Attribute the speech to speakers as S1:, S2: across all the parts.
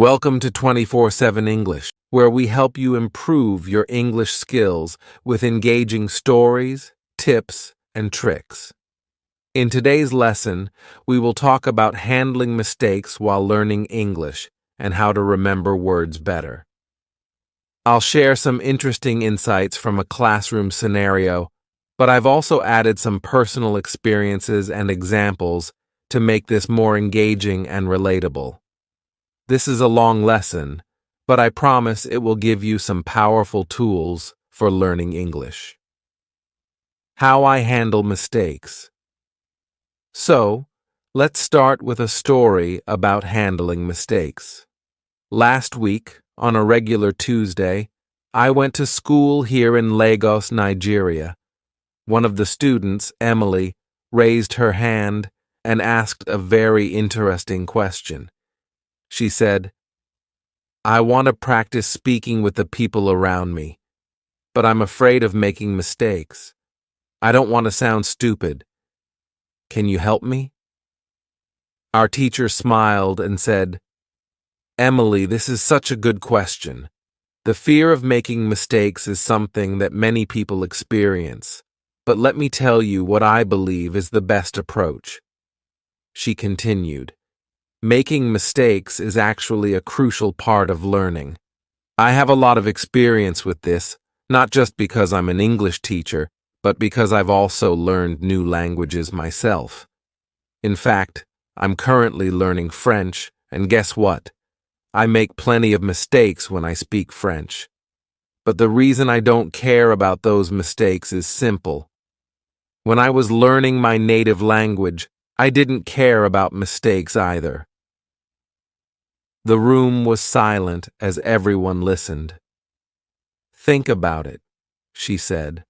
S1: Welcome to 24/7 English, where we help you improve your English skills with engaging stories, tips, and tricks. In today's lesson, we will talk about handling mistakes while learning English and how to remember words better. I'll share some interesting insights from a classroom scenario, but I've also added some personal experiences and examples to make this more engaging and relatable. This is a long lesson, but I promise it will give you some powerful tools for learning English. How I handle mistakes. So, let's start with a story about handling mistakes. Last week, on a regular Tuesday, I went to school here in Lagos, Nigeria. One of the students, Emily, raised her hand and asked a very interesting question. She said, "I want to practice speaking with the people around me, but I'm afraid of making mistakes. I don't want to sound stupid. Can you help me?" Our teacher smiled and said, "Emily, this is such a good question. The fear of making mistakes is something that many people experience, but let me tell you what I believe is the best approach." She continued, "Making mistakes is actually a crucial part of learning. I have a lot of experience with this, not just because I'm an English teacher, but because I've also learned new languages myself. In fact, I'm currently learning French, and guess what? I make plenty of mistakes when I speak French. But the reason I don't care about those mistakes is simple. When I was learning my native language, I didn't care about mistakes either." The room was silent as everyone listened. "Think about it," she said.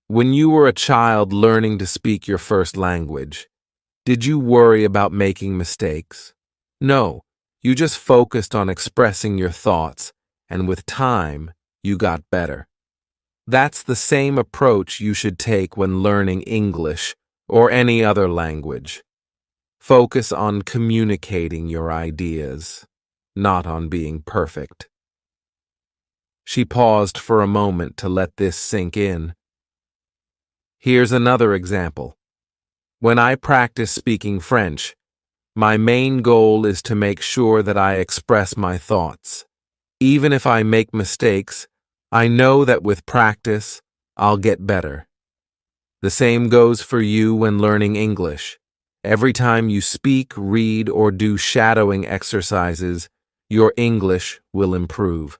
S1: "When you were a child learning to speak your first language, did you worry about making mistakes? No, you just focused on expressing your thoughts, and with time, you got better. That's the same approach you should take when learning English or any other language. Focus on communicating your ideas, not on being perfect." She paused for a moment to let this sink in. Here's another example. When I practice speaking French, my main goal is to make sure that I express my thoughts. Even if I make mistakes, I know that with practice, I'll get better. The same goes for you when learning English. Every time you speak, read, or do shadowing exercises, your English will improve.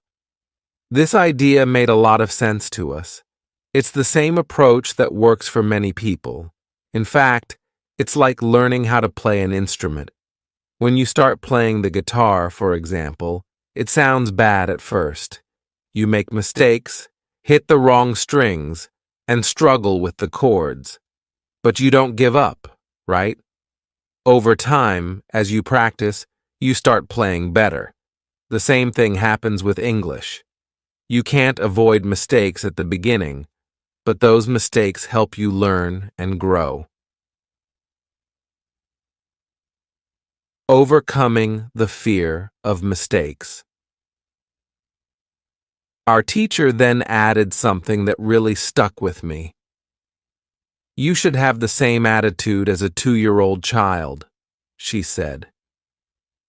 S1: This idea made a lot of sense to us. It's the same approach that works for many people. In fact, it's like learning how to play an instrument. When you start playing the guitar, for example, it sounds bad at first. You make mistakes, hit the wrong strings, and struggle with the chords. But you don't give up, right? Over time, as you practice, you start playing better. The same thing happens with English. You can't avoid mistakes at the beginning, but those mistakes help you learn and grow. Overcoming the fear of mistakes. Our teacher then added something that really stuck with me. "You should have the same attitude as a 2-year-old child," she said.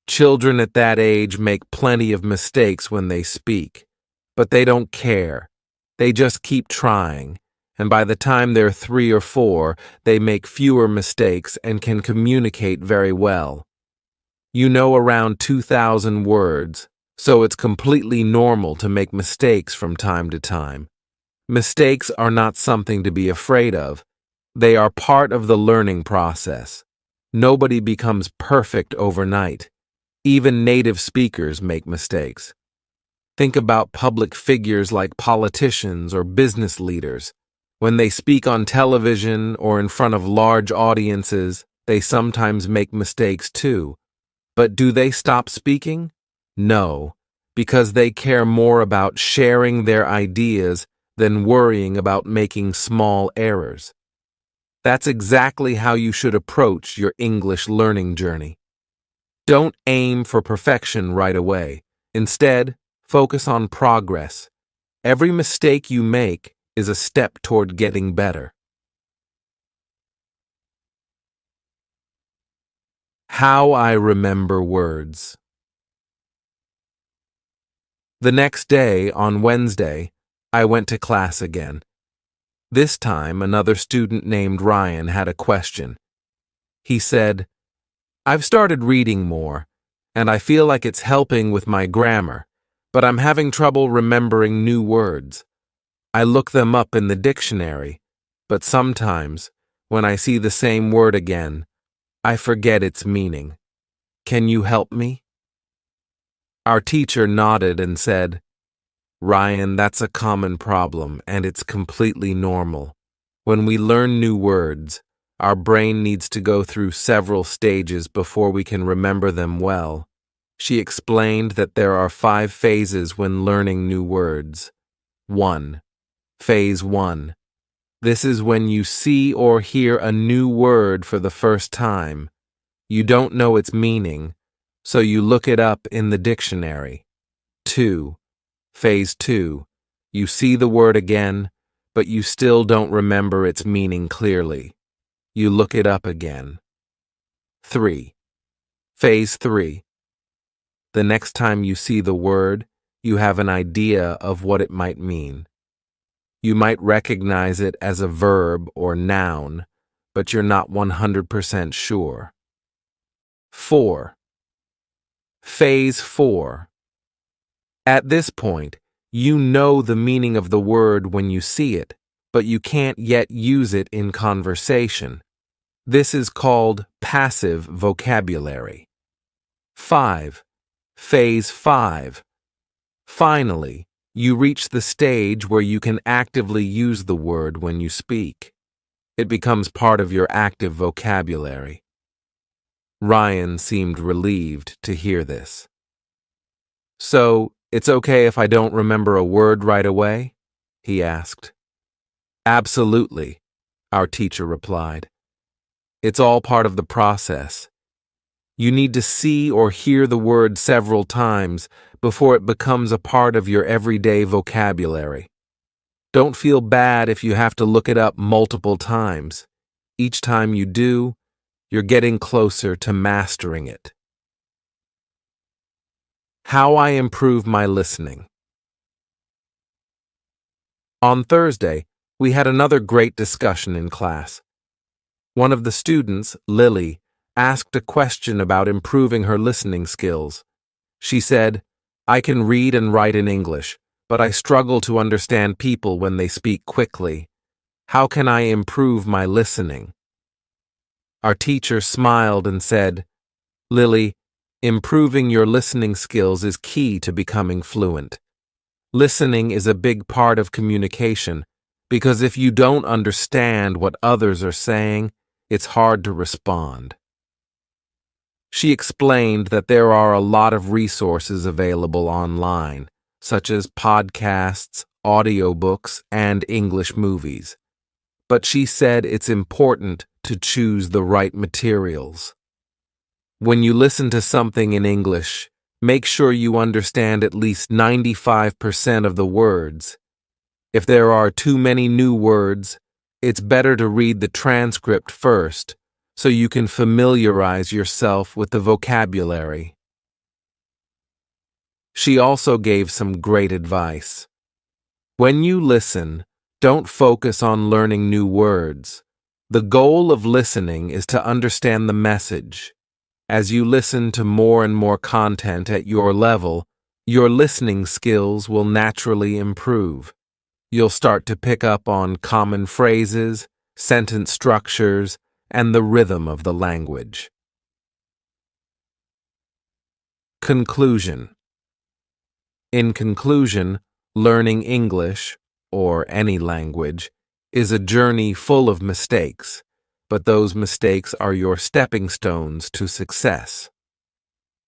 S1: "Children at that age make plenty of mistakes when they speak, but they don't care. They just keep trying, and by the time they're 3 or 4, they make fewer mistakes and can communicate very well. You know around 2,000 words, so it's completely normal to make mistakes from time to time. Mistakes are not something to be afraid of. They are part of the learning process. Nobody becomes perfect overnight. Even native speakers make mistakes. Think about public figures like politicians or business leaders. When they speak on television or in front of large audiences, they sometimes make mistakes too. But do they stop speaking? No, because they care more about sharing their ideas than worrying about making small errors. That's exactly how you should approach your English learning journey. Don't aim for perfection right away. Instead, focus on progress. Every mistake you make is a step toward getting better. How I remember words. The next day, on Wednesday, I went to class again. This time, another student named Ryan had a question. He said, "I've started reading more, and I feel like it's helping with my grammar, but I'm having trouble remembering new words. I look them up in the dictionary, but sometimes, when I see the same word again, I forget its meaning. Can you help me?" Our teacher nodded and said, "Ryan, that's a common problem, and it's completely normal. When we learn new words, our brain needs to go through several stages before we can remember them well." She explained that there are 5 phases when learning new words. 1. Phase 1. This is when you see or hear a new word for the first time. You don't know its meaning, so you look it up in the dictionary. 2. Phase 2. You see the word again, but you still don't remember its meaning clearly. You look it up again. 3. Phase 3. The next time you see the word, you have an idea of what it might mean. You might recognize it as a verb or noun, but you're not 100% sure. 4. Phase 4. At this point, you know the meaning of the word when you see it, but you can't yet use it in conversation. This is called passive vocabulary. 5. Phase 5. Finally, you reach the stage where you can actively use the word when you speak. It becomes part of your active vocabulary. Ryan seemed relieved to hear this. "So, it's okay if I don't remember a word right away?" he asked. "Absolutely," our teacher replied. "It's all part of the process. You need to see or hear the word several times before it becomes a part of your everyday vocabulary. Don't feel bad if you have to look it up multiple times. Each time you do, you're getting closer to mastering it." How I improve my listening. On Thursday, we had another great discussion in class. One of the students, Lily, asked a question about improving her listening skills. She said, "I can read and write in English, but I struggle to understand people when they speak quickly. How can I improve my listening?" Our teacher smiled and said, "Lily, improving your listening skills is key to becoming fluent. Listening is a big part of communication because if you don't understand what others are saying, it's hard to respond." She explained that there are a lot of resources available online, such as podcasts, audiobooks, and English movies. But she said it's important to choose the right materials. When you listen to something in English, make sure you understand at least 95% of the words. If there are too many new words, it's better to read the transcript first so you can familiarize yourself with the vocabulary. She also gave some great advice. When you listen, don't focus on learning new words. The goal of listening is to understand the message. As you listen to more and more content at your level, your listening skills will naturally improve. You'll start to pick up on common phrases, sentence structures, and the rhythm of the language. Conclusion. In conclusion, learning English, or any language, is a journey full of mistakes, but those mistakes are your stepping stones to success.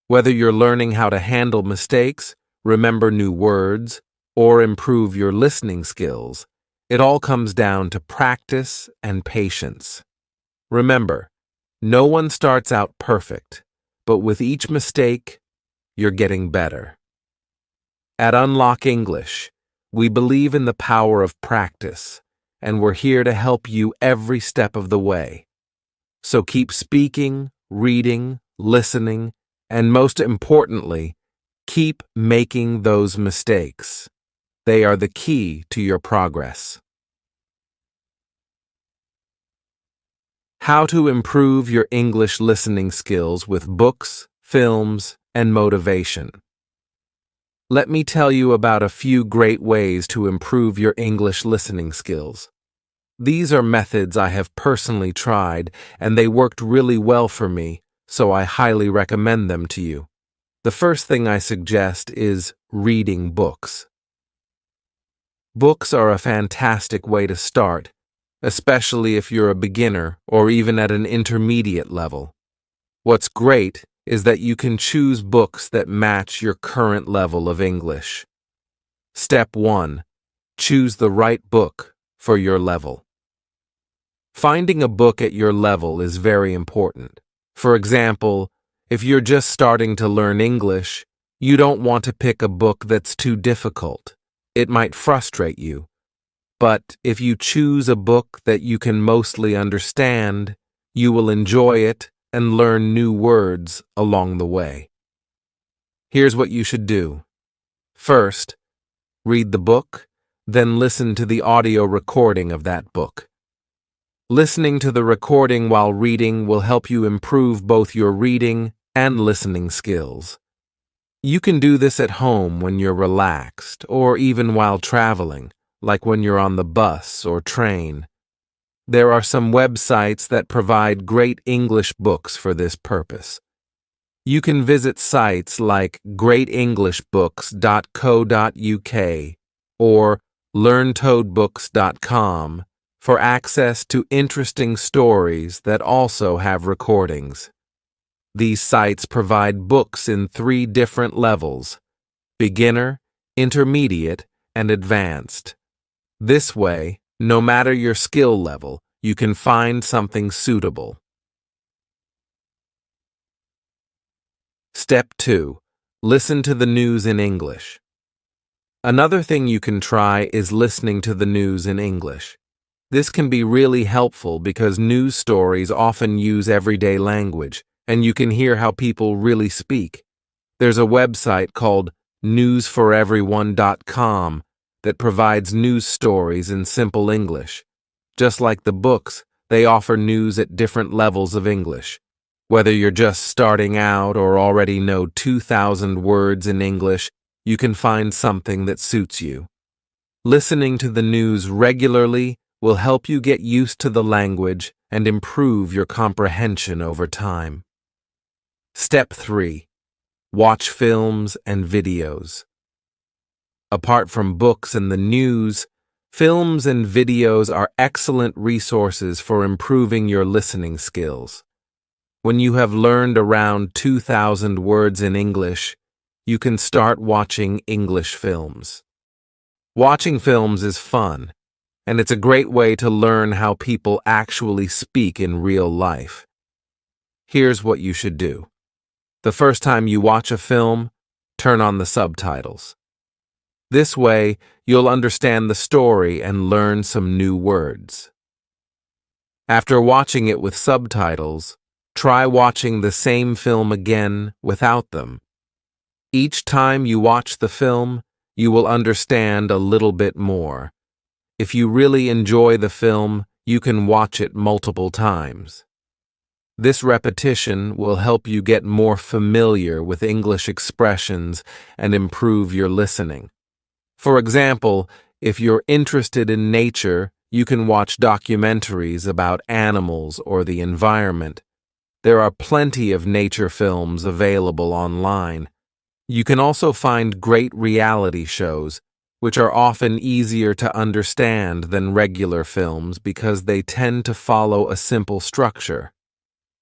S1: Whether you're learning how to handle mistakes, remember new words, or improve your listening skills, it all comes down to practice and patience. Remember, no one starts out perfect, but with each mistake, you're getting better. At Unlock English, we believe in the power of practice, and we're here to help you every step of the way. So keep speaking, reading, listening, and most importantly, keep making those mistakes. They are the key to your progress. How to improve your English listening skills with books, films, and motivation. Let me tell you about a few great ways to improve your English listening skills. These are methods I have personally tried, and they worked really well for me, so I highly recommend them to you. The first thing I suggest is reading books. Books are a fantastic way to start, especially if you're a beginner or even at an intermediate level. What's great is that you can choose books that match your current level of English. Step 1. Choose the right book for your level. Finding a book at your level is very important. For example, if you're just starting to learn English, you don't want to pick a book that's too difficult. It might frustrate you. But if you choose a book that you can mostly understand, you will enjoy it and learn new words along the way. Here's what you should do. First, read the book, then listen to the audio recording of that book. Listening to the recording while reading will help you improve both your reading and listening skills. You can do this at home when you're relaxed, or even while traveling, like when you're on the bus or train. There are some websites that provide great English books for this purpose. You can visit sites like greatenglishbooks.co.uk or learntoadbooks.com for access to interesting stories that also have recordings. These sites provide books in 3 different levels: beginner, intermediate, and advanced. This way, no matter your skill level, you can find something suitable. Step 2. Listen to the news in English. Another thing you can try is listening to the news in English. This can be really helpful because news stories often use everyday language, and you can hear how people really speak. There's a website called newsforeveryone.com that provides news stories in simple English. Just like the books, they offer news at different levels of English. Whether you're just starting out or already know 2,000 words in English, you can find something that suits you. Listening to the news regularly will help you get used to the language and improve your comprehension over time. Step 3. Watch films and videos. Apart from books and the news, films and videos are excellent resources for improving your listening skills. When you have learned around 2,000 words in English, you can start watching English films. Watching films is fun, and it's a great way to learn how people actually speak in real life. Here's what you should do. The first time you watch a film, turn on the subtitles. This way, you'll understand the story and learn some new words. After watching it with subtitles, try watching the same film again without them. Each time you watch the film, you will understand a little bit more. If you really enjoy the film, you can watch it multiple times. This repetition will help you get more familiar with English expressions and improve your listening. For example, if you're interested in nature, you can watch documentaries about animals or the environment. There are plenty of nature films available online. You can also find great reality shows, which are often easier to understand than regular films because they tend to follow a simple structure.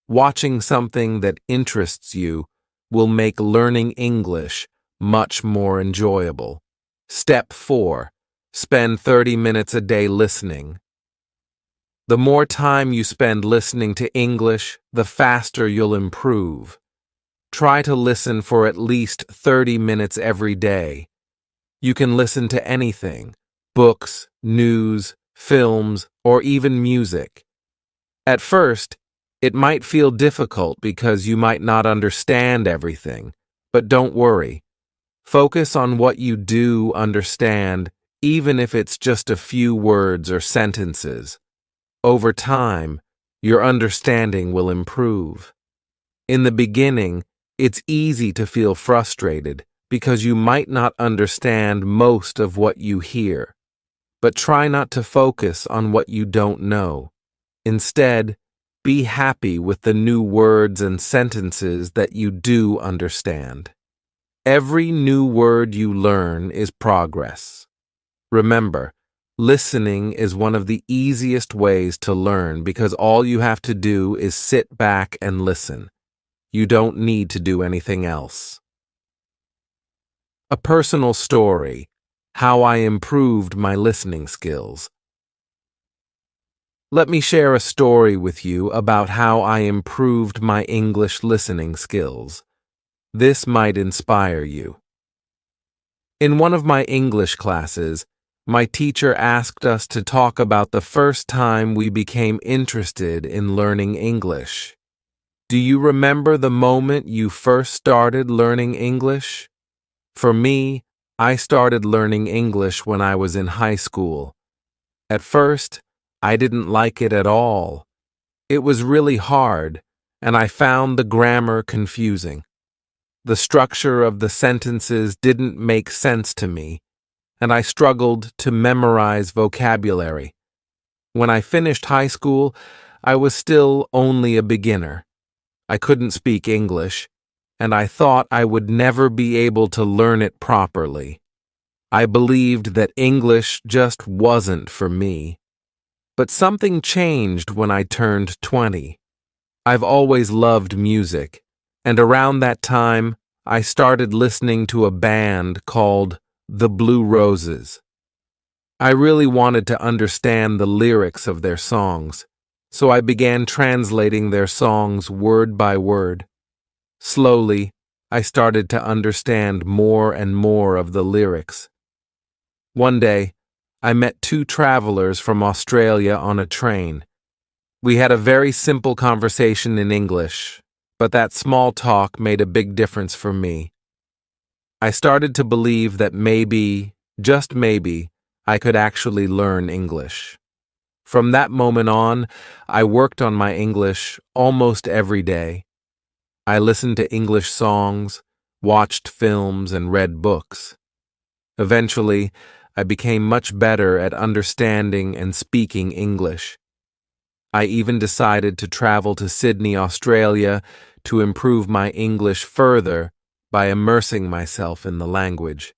S1: Watching something that interests you will make learning English much more enjoyable. Step 4. Spend 30 minutes a day listening. The more time you spend listening to English, the faster you'll improve. try to listen for at least 30 minutes every day. You can listen to anything: books, news, films, or even music. At first, it might feel difficult because you might not understand everything, but don't worry. Focus on what you do understand, even if it's just a few words or sentences. Over time, your understanding will improve. In the beginning, it's easy to feel frustrated because you might not understand most of what you hear. But try not to focus on what you don't know. Instead, be happy with the new words and sentences that you do understand. Every new word you learn is progress. Remember, listening is one of the easiest ways to learn because all you have to do is sit back and listen. You don't need to do anything else. A personal story: how I improved my listening skills. Let me share a story with you about how I improved my English listening skills. This might inspire you. In one of my English classes, my teacher asked us to talk about the first time we became interested in learning English. Do you remember the moment you first started learning English? For me, I started learning English when I was in high school. At first, I didn't like it at all. It was really hard, and I found the grammar confusing. The structure of the sentences didn't make sense to me, and I struggled to memorize vocabulary. When I finished high school, I was still only a beginner. I couldn't speak English, and I thought I would never be able to learn it properly. I believed that English just wasn't for me. But something changed when I turned 20. I've always loved music, and around that time, I started listening to a band called The Blue Roses. I really wanted to understand the lyrics of their songs, so I began translating their songs word by word. Slowly, I started to understand more and more of the lyrics. One day, I met two travelers from Australia on a train. We had a very simple conversation in English, but that small talk made a big difference for me. I started to believe that maybe, just maybe, I could actually learn English. From that moment on, I worked on my English almost every day. I listened to English songs, watched films, and read books. Eventually, I became much better at understanding and speaking English. I even decided to travel to Sydney, Australia, to improve my English further by immersing myself in the language.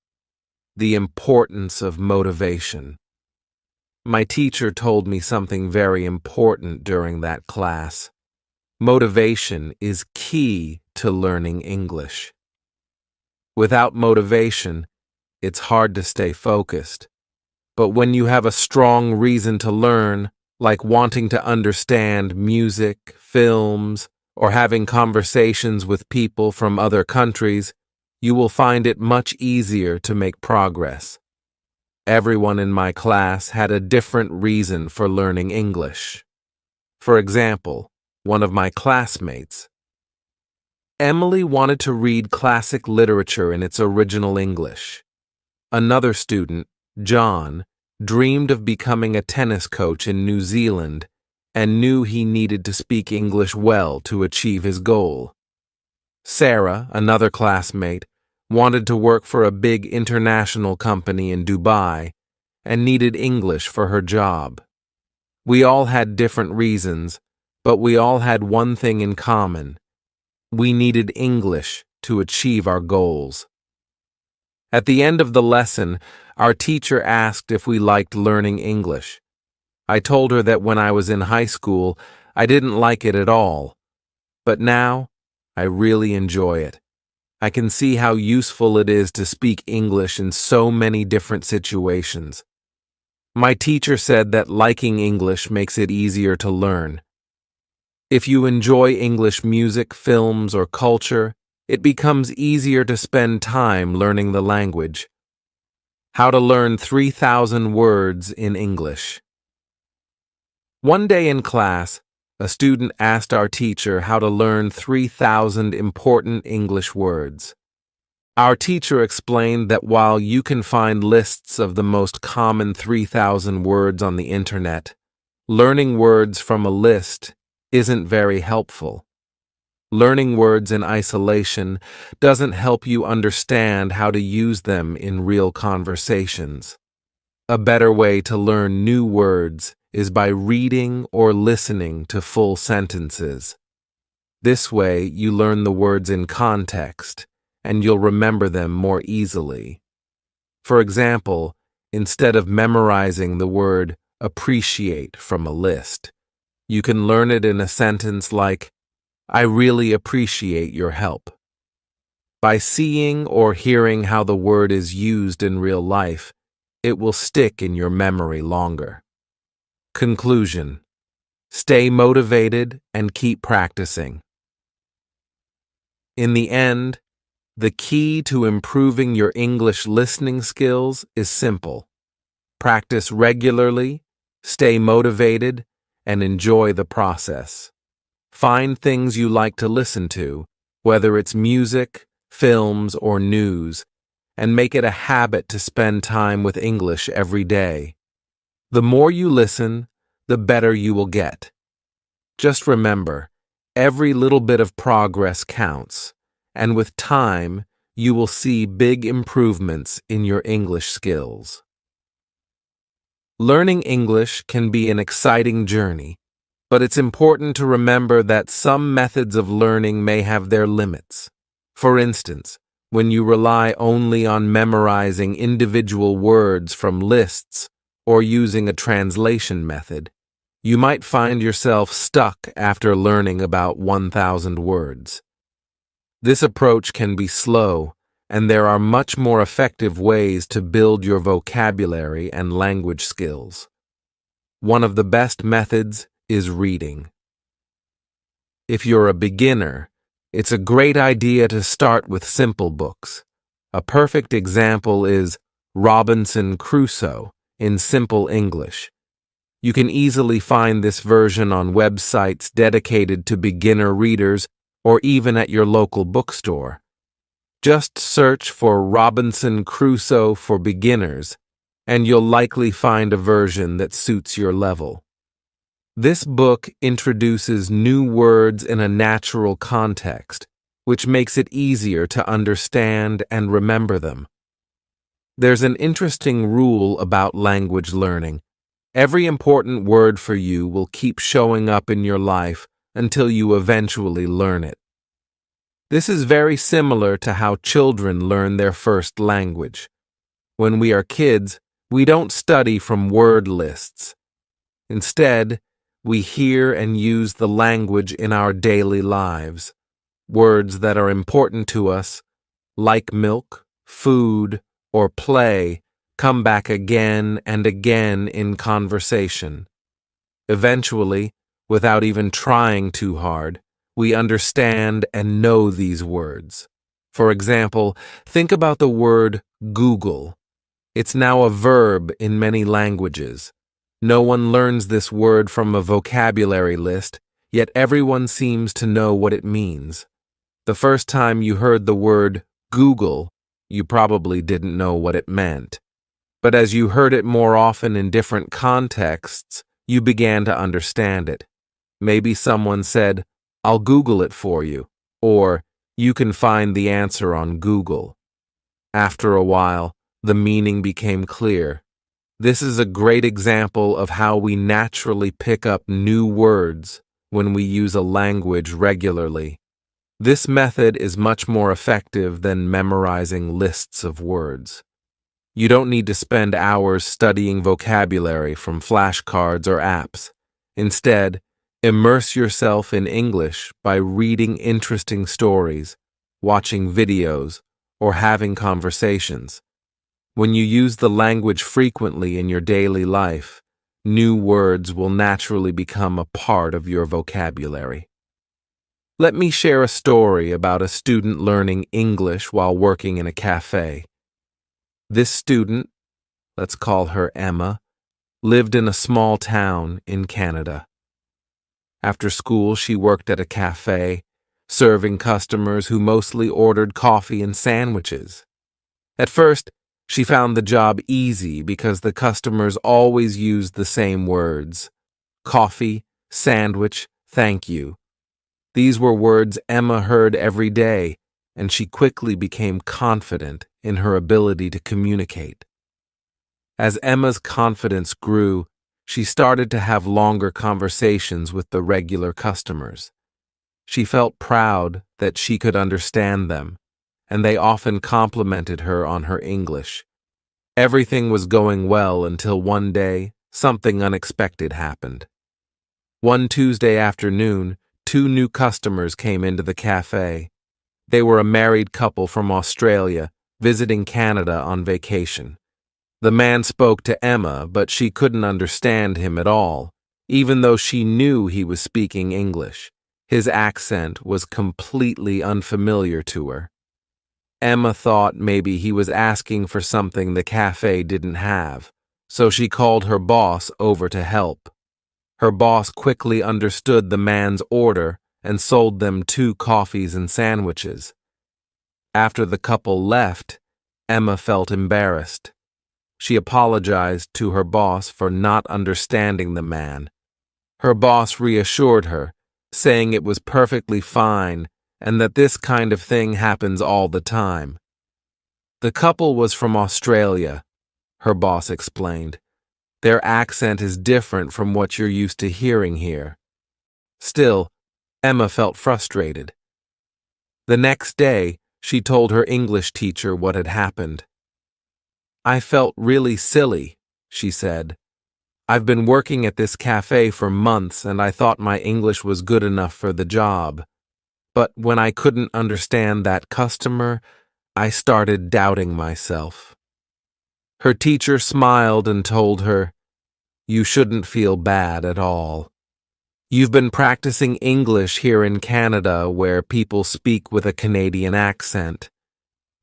S1: The importance of motivation. My teacher told me something very important during that class. Motivation is key to learning English. Without motivation, it's hard to stay focused. But when you have a strong reason to learn, like wanting to understand music, films, or having conversations with people from other countries, you will find it much easier to make progress. Everyone in my class had a different reason for learning English. For example, one of my classmates, Emily, wanted to read classic literature in its original English. Another student, John, dreamed of becoming a tennis coach in New Zealand and knew he needed to speak English well to achieve his goal. Sarah, another classmate, wanted to work for a big international company in Dubai and needed English for her job. We all had different reasons, but we all had one thing in common. We needed English to achieve our goals. At the end of the lesson, our teacher asked if we liked learning English. I told her that when I was in high school, I didn't like it at all. But now, I really enjoy it. I can see how useful it is to speak English in so many different situations. My teacher said that liking English makes it easier to learn. If you enjoy English music, films, or culture, it becomes easier to spend time learning the language. How to learn 3,000 words in English. One day in class, a student asked our teacher how to learn 3,000 important English words. Our teacher explained that while you can find lists of the most common 3,000 words on the internet, learning words from a list isn't very helpful. Learning words in isolation doesn't help you understand how to use them in real conversations. A better way to learn new words is by reading or listening to full sentences. This way, you learn the words in context, and you'll remember them more easily. For example, instead of memorizing the word appreciate from a list, you can learn it in a sentence like, "I really appreciate your help." By seeing or hearing how the word is used in real life, it will stick in your memory longer. Conclusion: stay motivated and keep practicing. In the end, the key to improving your English listening skills is simple. Practice regularly, stay motivated, and enjoy the process. Find things you like to listen to, whether it's music, films, or news, and make it a habit to spend time with English every day. The more you listen, the better you will get. Just remember, every little bit of progress counts, and with time, you will see big improvements in your English skills. Learning English can be an exciting journey, but it's important to remember that some methods of learning may have their limits. For instance, when you rely only on memorizing individual words from lists or using a translation method, you might find yourself stuck after learning about 1,000 words. This approach can be slow, and there are much more effective ways to build your vocabulary and language skills. One of the best methods is reading. If you're a beginner, it's a great idea to start with simple books. A perfect example is Robinson Crusoe in simple English. You can easily find this version on websites dedicated to beginner readers or even at your local bookstore. Just search for Robinson Crusoe for Beginners, and you'll likely find a version that suits your level. This book introduces new words in a natural context, which makes it easier to understand and remember them. There's an interesting rule about language learning. Every important word for you will keep showing up in your life until you eventually learn it. This is very similar to how children learn their first language. When we are kids, we don't study from word lists. Instead, we hear and use the language in our daily lives. Words that are important to us, like milk, food, or play, come back again and again in conversation. Eventually, without even trying too hard, we understand and know these words. For example, think about the word Google. It's now a verb in many languages. No one learns this word from a vocabulary list, yet everyone seems to know what it means. The first time you heard the word Google, you probably didn't know what it meant. But as you heard it more often in different contexts, you began to understand it. Maybe someone said, "I'll Google it for you," or "You can find the answer on Google." After a while, the meaning became clear. This is a great example of how we naturally pick up new words when we use a language regularly. This method is much more effective than memorizing lists of words. You don't need to spend hours studying vocabulary from flashcards or apps. Instead, immerse yourself in English by reading interesting stories, watching videos, or having conversations. When you use the language frequently in your daily life, new words will naturally become a part of your vocabulary. Let me share a story about a student learning English while working in a cafe. This student, let's call her Emma, lived in a small town in Canada. After school, she worked at a cafe, serving customers who mostly ordered coffee and sandwiches. At first, she found the job easy because the customers always used the same words: coffee, sandwich, thank you. These were words Emma heard every day, and she quickly became confident in her ability to communicate. As Emma's confidence grew, she started to have longer conversations with the regular customers. She felt proud that she could understand them, and they often complimented her on her English. Everything was going well until one day, something unexpected happened. One Tuesday afternoon, 2 new customers came into the cafe. They were a married couple from Australia, visiting Canada on vacation. The man spoke to Emma, but she couldn't understand him at all, even though she knew he was speaking English. His accent was completely unfamiliar to her. Emma thought maybe he was asking for something the cafe didn't have, so she called her boss over to help. Her boss quickly understood the man's order and sold them 2 coffees and sandwiches. After the couple left, Emma felt embarrassed. She apologized to her boss for not understanding the man. Her boss reassured her, saying it was perfectly fine and that this kind of thing happens all the time. The couple was from Australia, her boss explained. Their accent is different from what you're used to hearing here. Still, Emma felt frustrated. The next day, she told her English teacher what had happened. "I felt really silly," she said. "I've been working at this cafe for months and I thought my English was good enough for the job. But when I couldn't understand that customer, I started doubting myself." Her teacher smiled and told her, "You shouldn't feel bad at all. You've been practicing English here in Canada where people speak with a Canadian accent.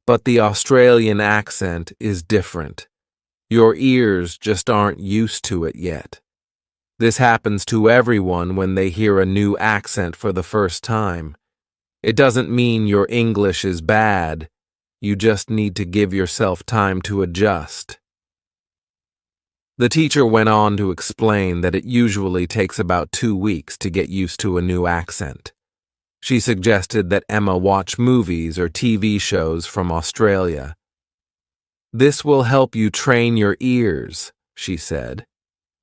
S1: But the Australian accent is different. Your ears just aren't used to it yet. This happens to everyone when they hear a new accent for the first time. It doesn't mean your English is bad. You just need to give yourself time to adjust." The teacher went on to explain that it usually takes about 2 weeks to get used to a new accent. She suggested that Emma watch movies or TV shows from Australia. "This will help you train your ears," she said.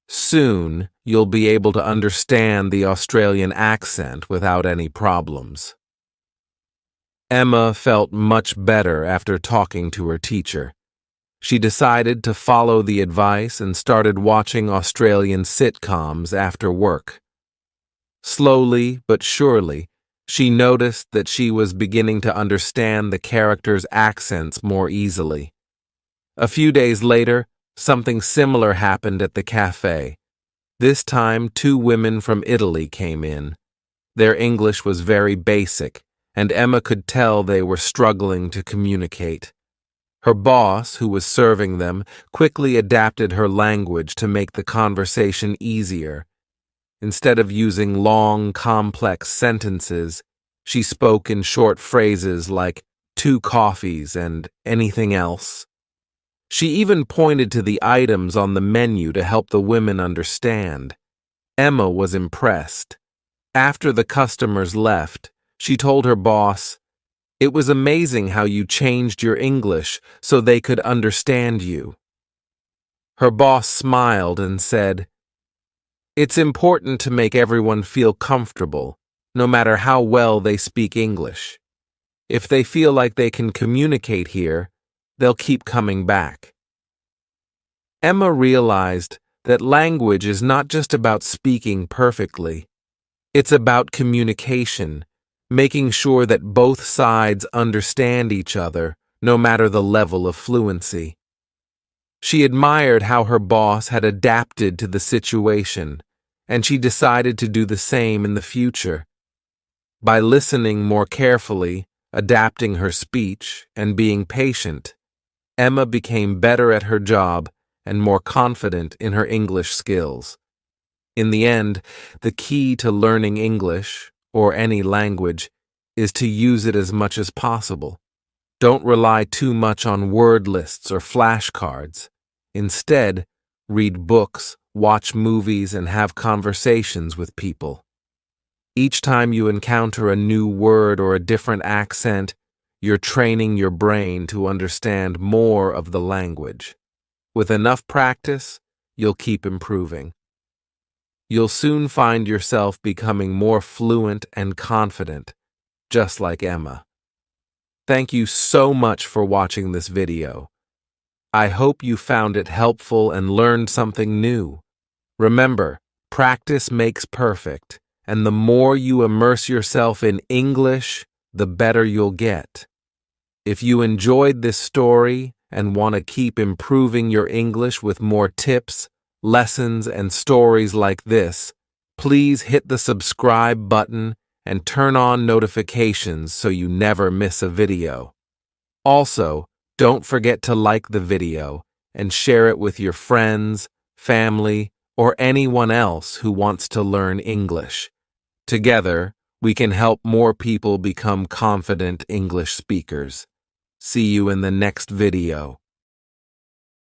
S1: "Soon, you'll be able to understand the Australian accent without any problems." Emma felt much better after talking to her teacher. She decided to follow the advice and started watching Australian sitcoms after work. Slowly but surely, she noticed that she was beginning to understand the characters' accents more easily. A few days later, something similar happened at the cafe. This time, 2 women from Italy came in. Their English was very basic, and Emma could tell they were struggling to communicate. Her boss, who was serving them, quickly adapted her language to make the conversation easier. Instead of using long, complex sentences, she spoke in short phrases like 2 coffees and anything else. She even pointed to the items on the menu to help the women understand. Emma was impressed. After the customers left, she told her boss, "It was amazing how you changed your English so they could understand you." Her boss smiled and said, "It's important to make everyone feel comfortable, no matter how well they speak English. If they feel like they can communicate here, they'll keep coming back." Emma realized that language is not just about speaking perfectly. It's about communication, making sure that both sides understand each other, no matter the level of fluency. She admired how her boss had adapted to the situation, and she decided to do the same in the future. By listening more carefully, adapting her speech, and being patient, Emma became better at her job and more confident in her English skills. In the end, the key to learning English, or any language, is to use it as much as possible. Don't rely too much on word lists or flashcards. Instead, read books, watch movies, and have conversations with people. Each time you encounter a new word or a different accent, you're training your brain to understand more of the language. With enough practice, you'll keep improving. You'll soon find yourself becoming more fluent and confident, just like Emma. Thank you so much for watching this video. I hope you found it helpful and learned something new. Remember, practice makes perfect, and the more you immerse yourself in English, the better you'll get. If you enjoyed this story and want to keep improving your English with more tips, lessons, and stories like this, please hit the subscribe button and turn on notifications so you never miss a video. Also, don't forget to like the video and share it with your friends, family, or anyone else who wants to learn English. Together, we can help more people become confident English speakers. See you in the next video.